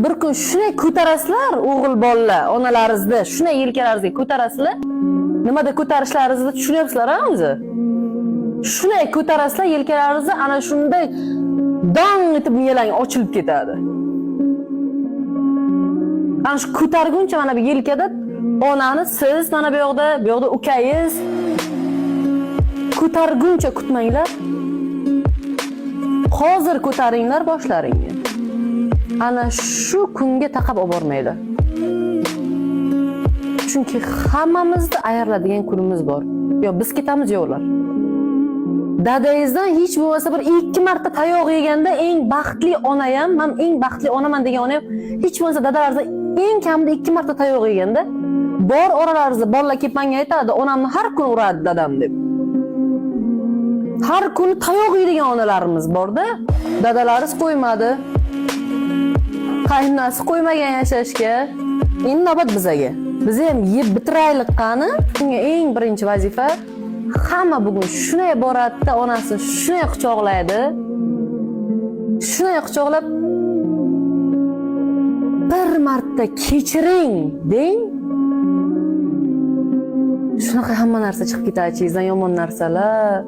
bir kun shunday ko'tarasizlar, o'g'il bolalar, onalaringizda shunday yelkalaringizga ko'tarasizlar. Nimada ko'tarishlaringizni tushunyapsizlar-a o'zi? Shunday ko'tarasizlar, yelkalaringizni ana shunday dong etib miyalang ochilib ketadi. Ana shu ko'targuncha mana bu yelkada onani siz mana bu yoqda ukangiz ko'targuncha kutmanglar. Hozir ko'taringlar boshlaringni. Ana shu kunga taqab olib bormaylar. Chunki hammamizni ayarladigan kunimiz bor. Yo biz ketamiz yo ular. Dadangizdan hech bo'lmasa bir 2 marta tayoq yeganda eng baxtli ona ham, men eng baxtli onaman degan ona ham hech bo'lmasa dadalaringizdan eng kamida 2 marta tayoq yeganda bor oralaringizda bolalar kelib menga aytadi, onamni har kun uradi dadam deb. Har kuni tayoq yeydigan onalarimiz bor-da. Dadalaringiz qo'ymadi. Qaynonasi qo'ymagan yashashga. Endi navbat bizaga. Biz ham yeb bitiraylik qani. Bunga eng birinchi vazifa hamma bugun shunday boradi-da, onasini shunday quchoqlaydi. Shunday quchoqlab bir marta kechiring deng. Shunaqa hamma narsa chiqib ketadi, ichingizdan yomon narsalar.